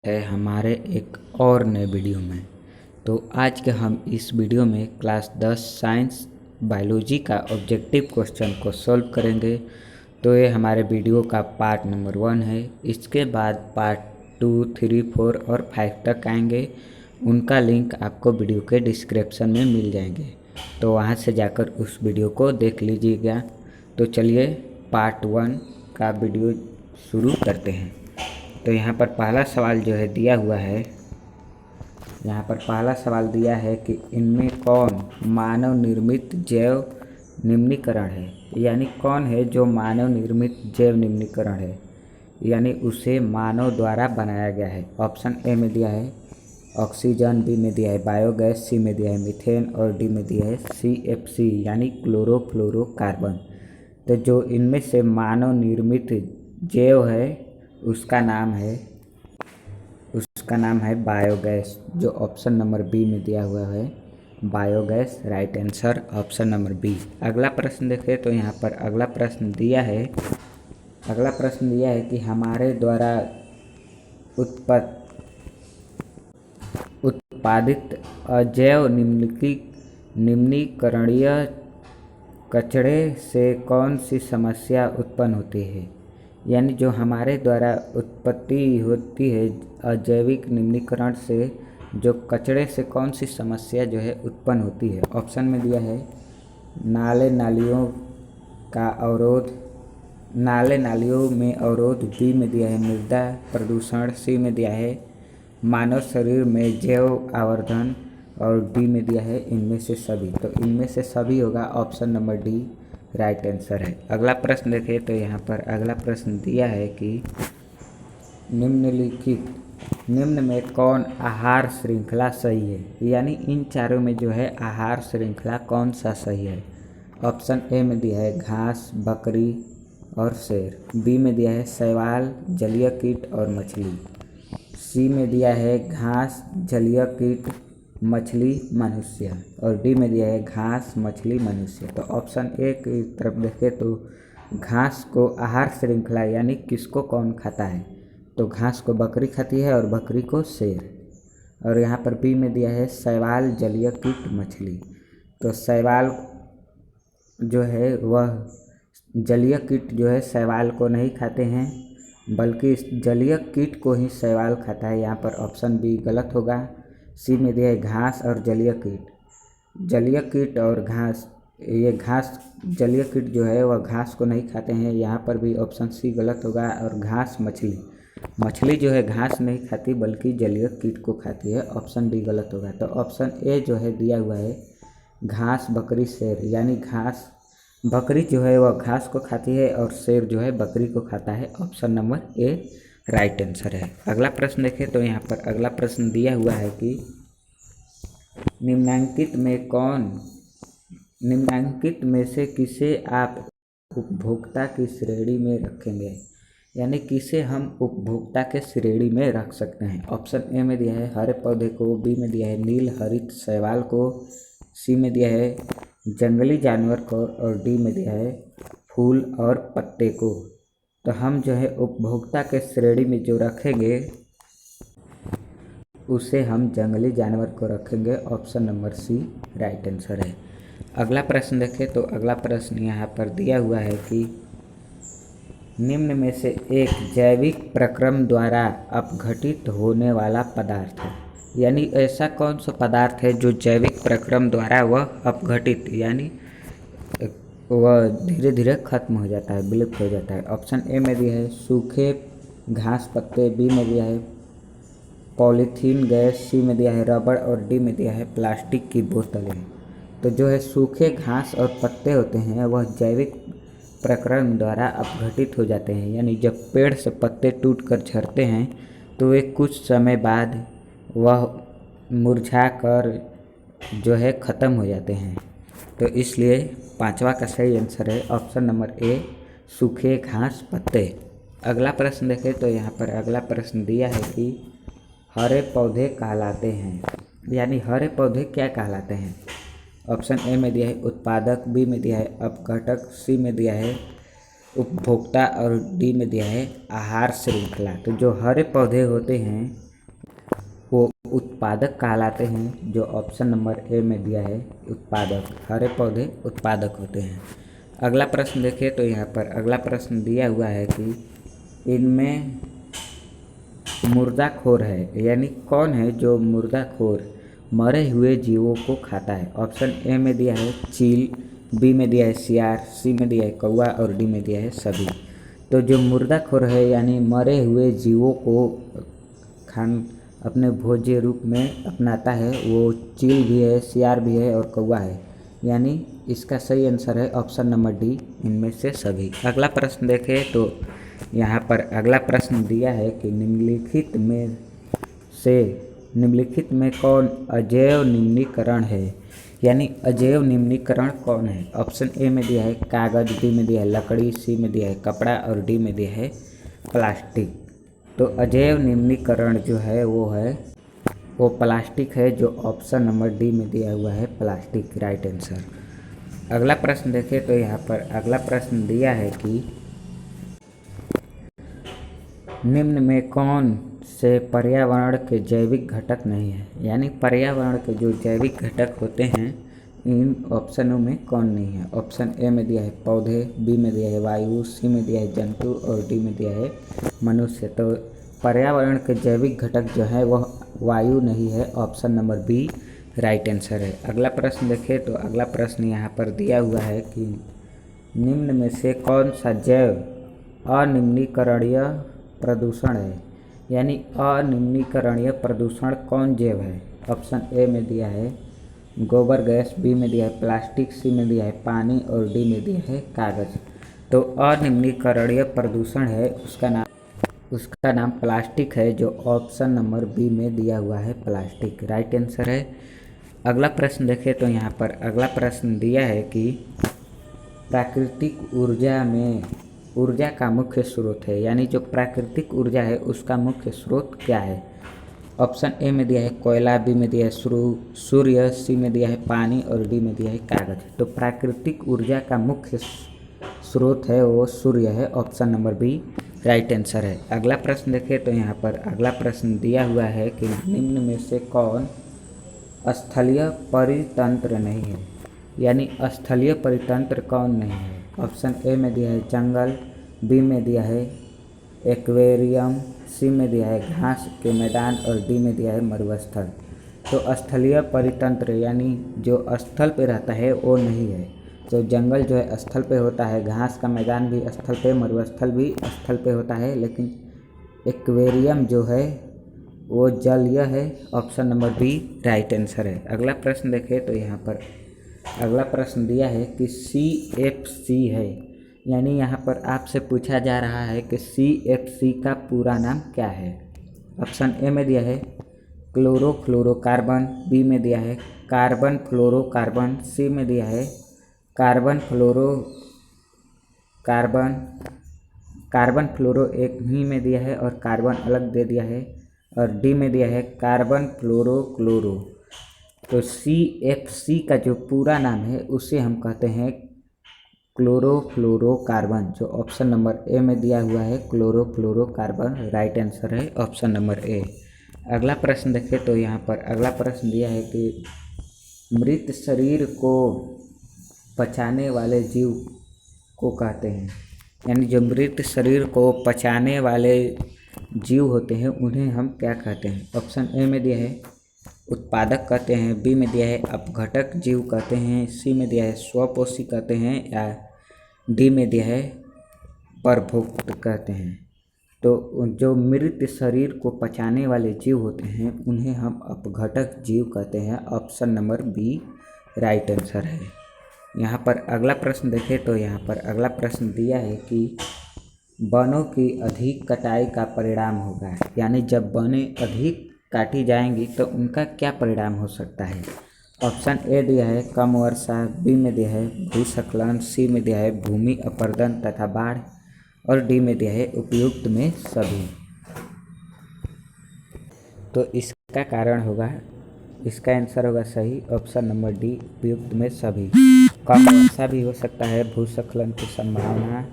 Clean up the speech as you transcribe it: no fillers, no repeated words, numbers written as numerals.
है हमारे एक और नए वीडियो में। तो आज के हम इस वीडियो में क्लास 10 साइंस बायोलॉजी का ऑब्जेक्टिव क्वेश्चन को सॉल्व करेंगे। तो ये हमारे वीडियो का पार्ट नंबर 1 है। इसके बाद पार्ट 2, 3, 4 और 5 तक आएंगे। उनका लिंक आपको वीडियो के डिस्क्रिप्शन में मिल जाएंगे, तो वहाँ से जाकर उस वीडियो को देख लीजिएगा। तो चलिए पार्ट 1 का वीडियो शुरू करते हैं। तो यहाँ पर पहला सवाल जो है दिया हुआ है, यहाँ पर पहला सवाल दिया है कि इनमें कौन मानव निर्मित जैव निम्नीकरण है, यानी कौन है जो मानव निर्मित जैव निम्नीकरण है, यानी उसे मानव द्वारा बनाया गया है। ऑप्शन ए में दिया है ऑक्सीजन, बी में दिया है बायोगैस, सी में दिया है मीथेन और डी में दिया है CFC यानी क्लोरोफ्लोरोकार्बन। तो जो इनमें से मानव निर्मित जैव है उसका नाम है बायोगैस, जो ऑप्शन नंबर बी में दिया हुआ है biogas. Right answer option number B. अगला प्रश्न देखें तो यहाँ पर अगला प्रश्न दिया है कि हमारे द्वारा उत्पादित अजैव निम्नीकरणीय कचरे से कौन सी समस्या उत्पन्न होती है, यानी जो हमारे द्वारा उत्पत्ति होती है अजैविक निम्नीकरण से जो कचरे से कौन सी समस्या जो है उत्पन्न होती है। ऑप्शन में दिया है नाले नालियों में अवरोध, बी में दिया है मृदा प्रदूषण, सी में दिया है मानव शरीर में जैव आवर्धन और डी में दिया है इनमें से सभी। तो इनमें से सभी होगा option number D right answer है। अगला प्रश्न देखें तो यहाँ पर अगला प्रश्न दिया है कि निम्न में कौन आहार श्रृंखला सही है, यानी इन चारों में जो है आहार श्रृंखला कौन सा सही है। ऑप्शन ए में दिया है घास, बकरी और शेर, बी में दिया है शैवाल, जलीय कीट और मछली, सी में दिया है घास, जलीय कीट, मछली, मनुष्य और डी में दिया है घास, मछली, मनुष्य। तो ऑप्शन ए की तरफ देखें तो घास को आहार श्रृंखला यानी किसको कौन खाता है, तो घास को बकरी खाती है और बकरी को शेर। और यहाँ पर बी में दिया है शैवाल, जलीय कीट, मछली। तो शैवाल जो है वह जलीय कीट जो है शैवाल को नहीं खाते हैं, बल्कि जलीय कीट को ही शैवाल खाता है। यहाँ पर ऑप्शन बी गलत होगा। सी में दिया है घास और जलीय कीट और घास, ये घास जलीय कीट जो है वह घास को नहीं खाते हैं। यहाँ पर भी ऑप्शन सी गलत होगा। और घास मछली जो है घास नहीं खाती बल्कि जलीय कीट को खाती है। ऑप्शन डी गलत होगा। तो ऑप्शन ए जो है दिया हुआ है घास, बकरी, शेर, यानी घास बकरी जो है वह घास को खाती है और शेर जो है बकरी को खाता है। Option number A right answer है। अगला प्रश्न देखें तो यहाँ पर अगला प्रश्न दिया हुआ है कि निम्नलिखित में से किसे आप उपभोक्ता की श्रेणी में रखेंगे, यानी किसे हम उपभोक्ता के श्रेणी में रख सकते हैं। ऑप्शन ए में दिया है हरे पौधे को, बी में दिया है नील हरित शैवाल को, सी में दिया है जंगली जानवर को और डी में दिया है फूल और पत्ते को। तो हम जो है उपभोक्ता के श्रेणी में जो रखेंगे उसे हम जंगली जानवर को रखेंगे। Option number C right answer है। अगला प्रश्न देखें तो अगला प्रश्न यहाँ पर दिया हुआ है कि निम्न में से एक जैविक प्रक्रम द्वारा अपघटित होने वाला पदार्थ है, यानी ऐसा कौन सा पदार्थ है जो जैविक प्रक्रम द्वारा वह अपघटित यानी वह धीरे धीरे खत्म हो जाता है, विलुप्त हो जाता है। ऑप्शन ए में दिया है सूखे घास पत्ते, बी में दिया है पॉलीथीन गैस, सी में दिया है रबड़ और डी में दिया है प्लास्टिक की बोतलें। तो जो है सूखे घास और पत्ते होते हैं वह जैविक प्रक्रम द्वारा अपघटित हो जाते हैं, यानी जब पेड़ से पत्ते टूटकर झड़ते हैं तो वे कुछ समय बाद वह मुरझा कर जो है ख़त्म हो जाते हैं। तो इसलिए पांचवा का सही आंसर है ऑप्शन नंबर ए सूखे घास पत्ते। अगला प्रश्न देखें तो यहाँ पर अगला प्रश्न दिया है कि हरे पौधे कहलाते हैं, यानी हरे पौधे क्या कहलाते हैं। ऑप्शन ए में दिया है उत्पादक, बी में दिया है अपघटक, सी में दिया है उपभोक्ता और डी में दिया है आहार श्रृंखला। तो जो हरे पौधे होते हैं वो उत्पादक कहलाते हैं, जो ऑप्शन नंबर ए में दिया है उत्पादक। हरे पौधे उत्पादक होते हैं। अगला प्रश्न देखिए तो यहाँ पर अगला प्रश्न दिया हुआ है कि इनमें मुर्दाखोर है, यानी कौन है जो मुर्दाखोर मरे हुए जीवों को खाता है। ऑप्शन ए में दिया है चील, बी में दिया है सियार, सी में दिया है कौवा और डी में दिया है सभी। तो जो मुर्दाखोर है यानी मरे हुए जीवों को खान अपने भोज्य रूप में अपनाता है, वो चील भी है, सियार भी है और कौवा है, यानी इसका सही आंसर है ऑप्शन नंबर डी, इनमें से सभी। अगला प्रश्न देखें तो यहाँ पर अगला प्रश्न दिया है कि निम्नलिखित में कौन अजैव निम्नीकरण है, यानी अजैव निम्नीकरण कौन है। ऑप्शन ए में दिया है कागज, बी में दिया है लकड़ी, सी में दिया है कपड़ा और डी में दिया है प्लास्टिक। तो अजैव निम्नीकरण जो है वो प्लास्टिक है, जो ऑप्शन नंबर डी में दिया हुआ है प्लास्टिक, राइट आंसर। अगला प्रश्न देखें तो यहाँ पर अगला प्रश्न दिया है कि निम्न में कौन से पर्यावरण के जैविक घटक नहीं है, यानी पर्यावरण के जो जैविक घटक होते हैं इन ऑप्शनों में कौन नहीं है। ऑप्शन ए में दिया है पौधे, बी में दिया है वायु, सी में दिया है जंतु और डी में दिया है मनुष्य। तो पर्यावरण के जैविक घटक जो है वह वायु नहीं है, option number B right answer है। अगला प्रश्न देखें तो अगला प्रश्न यहाँ पर दिया हुआ है कि निम्न में से कौन सा जैव अनिम्नीकरणीय प्रदूषण है, यानी अनिम्नीकरणीय प्रदूषण कौन जैव है। ऑप्शन ए में दिया है गोबर गैस, बी में दिया है प्लास्टिक, सी में दिया है पानी और डी में दिया है कागज। तो अनिम्नीकरणीय प्रदूषण है उसका नाम प्लास्टिक है, जो ऑप्शन नंबर बी में दिया हुआ है प्लास्टिक, राइट आंसर है। अगला प्रश्न देखें तो यहाँ पर अगला प्रश्न दिया है कि प्राकृतिक ऊर्जा में ऊर्जा का मुख्य स्रोत है, यानी जो प्राकृतिक ऊर्जा है उसका मुख्य स्रोत क्या है। ऑप्शन ए में दिया है कोयला, बी में दिया है सूर्य, सी में दिया है पानी और डी में दिया है कागज। तो प्राकृतिक ऊर्जा का मुख्य स्रोत है वो सूर्य है, option number B right answer है। अगला प्रश्न देखें तो यहाँ पर अगला प्रश्न दिया हुआ है कि निम्न में से कौन स्थलीय परितंत्र नहीं है, यानी स्थलीय परितंत्र कौन नहीं है। ऑप्शन ए में दिया है जंगल, बी में दिया है एक्वेरियम, सी में दिया है घास के मैदान और डी में दिया है मरुस्थल। तो स्थलीय परितंत्र यानी जो स्थल पे रहता है वो नहीं है। तो जंगल जो है स्थल पे होता है, घास का मैदान भी स्थल पे, मरुस्थल भी स्थल पे होता है, लेकिन एक्वेरियम जो है वो जलीय है, option number B right answer है। अगला प्रश्न देखें तो यहाँ पर अगला प्रश्न दिया है कि CFC है, यानी यहाँ पर आपसे पूछा जा रहा है कि CFC का पूरा नाम क्या है। ऑप्शन ए में दिया है क्लोरोफ्लोरोकार्बन, बी में दिया है कार्बन फ्लोरोकार्बन, सी में दिया है कार्बन फ्लोरो एक ही में दिया है और कार्बन अलग दे दिया है, और डी में दिया है कार्बन फ्लोरोक्लोरो। तो CFC का जो पूरा नाम है उसे हम कहते हैं क्लोरोफ्लोरोकार्बन, जो ऑप्शन नंबर ए में दिया हुआ है क्लोरोफ्लोरोकार्बन, राइट आंसर है ऑप्शन नंबर ए। अगला प्रश्न देखें तो यहाँ पर अगला प्रश्न दिया है कि मृत शरीर को पचाने वाले जीव को कहते हैं, यानी जो मृत शरीर को पचाने वाले जीव होते हैं उन्हें हम क्या कहते हैं। ऑप्शन ए में दिया है उत्पादक कहते हैं, बी में दिया है अपघटक जीव कहते हैं, सी में दिया है स्वपोषी कहते हैं, या डी में दिया है परभुक्त कहते हैं। तो जो मृत शरीर को पचाने वाले जीव होते हैं उन्हें हम अपघटक जीव कहते हैं, option number B right answer है। यहाँ पर अगला प्रश्न देखें तो यहाँ पर अगला प्रश्न दिया है कि वनों की अधिक कटाई का परिणाम होगा, यानी जब वनें अधिक काटी जाएंगी तो उनका क्या परिणाम हो सकता है। ऑप्शन ए दिया है कम वर्षा, बी में दिया है भूस्खलन, सी में दिया है भूमि अपरदन तथा बाढ़ और डी में दिया है उपयुक्त में सभी। तो इसका कारण होगा, इसका आंसर होगा सही ऑप्शन नंबर डी उपयुक्त में सभी। कम वर्षा भी हो सकता है, भूस्खलन की संभावना